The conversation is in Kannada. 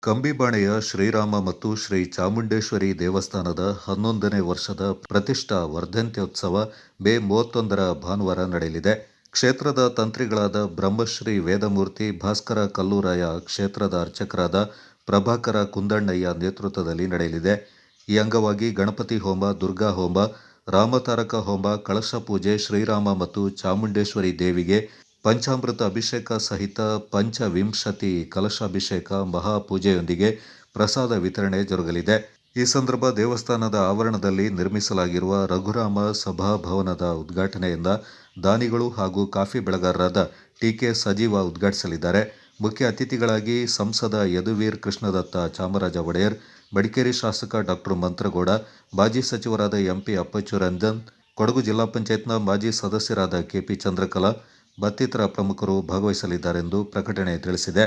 ಕಂಬಿಬಾಣೆಯ ಶ್ರೀರಾಮ ಮತ್ತು ಶ್ರೀ ಚಾಮುಂಡೇಶ್ವರಿ ದೇವಸ್ಥಾನದ 11ನೇ ವರ್ಷದ ಪ್ರತಿಷ್ಠಾ ವರ್ಧಂತ್ಯೋತ್ಸವ ಮೇ 31ರ ಭಾನುವಾರ ನಡೆಯಲಿದೆ. ಕ್ಷೇತ್ರದ ತಂತ್ರಿಗಳಾದ ಬ್ರಹ್ಮಶ್ರೀ ವೇದಮೂರ್ತಿ ಭಾಸ್ಕರ ಕಲ್ಲೂರಾಯ, ಕ್ಷೇತ್ರದ ಅರ್ಚಕರಾದ ಪ್ರಭಾಕರ ಕುಂದಣ್ಣಯ್ಯ ನೇತೃತ್ವದಲ್ಲಿ ನಡೆಯಲಿದೆ. ಈ ಅಂಗವಾಗಿ ಗಣಪತಿ ಹೋಮ, ದುರ್ಗಾ ಹೋಮ, ರಾಮತಾರಕ ಹೋಮ, ಕಳಶ ಪೂಜೆ, ಶ್ರೀರಾಮ ಮತ್ತು ಚಾಮುಂಡೇಶ್ವರಿ ದೇವಿಗೆ ಪಂಚಾಮೃತ ಅಭಿಷೇಕ ಸಹಿತ ಪಂಚವಿಂಶತಿ ಕಲಶಾಭಿಷೇಕ ಮಹಾಪೂಜೆಯೊಂದಿಗೆ ಪ್ರಸಾದ ವಿತರಣೆ ಜರುಗಲಿದೆ. ಈ ಸಂದರ್ಭ ದೇವಸ್ಥಾನದ ಆವರಣದಲ್ಲಿ ನಿರ್ಮಿಸಲಾಗಿರುವ ರಘುರಾಮ ಸಭಾಭವನದ ಉದ್ಘಾಟನೆಯಿಂದ ದಾನಿಗಳು ಹಾಗೂ ಕಾಫಿ ಬೆಳೆಗಾರರಾದ ಟಿ.ಕೆ. ಸಜೀವ ಉದ್ಘಾಟಿಸಲಿದ್ದಾರೆ. ಮುಖ್ಯ ಅತಿಥಿಗಳಾಗಿ ಸಂಸದ ಯದುವೀರ್ ಕೃಷ್ಣದತ್ತ ಚಾಮರಾಜ ಒಡೆಯರ್, ಮಡಿಕೇರಿ ಶಾಸಕ ಡಾ. ಮಂತ್ರಗೌಡ, ಮಾಜಿ ಸಚಿವರಾದ ಎಂ.ಪಿ. ಅಪ್ಪಚ್ಚು ರಂಜನ್, ಕೊಡಗು ಜಿಲ್ಲಾ ಪಂಚಾಯತ್ನ ಮಾಜಿ ಸದಸ್ಯರಾದ ಕೆ.ಪಿ. ಚಂದ್ರಕಲಾ ಮತ್ತಿತರ ಪ್ರಮುಖರು ಭಾಗವಹಿಸಲಿದ್ದಾರೆಂದು ಪ್ರಕಟಣೆ ತಿಳಿಸಿದೆ.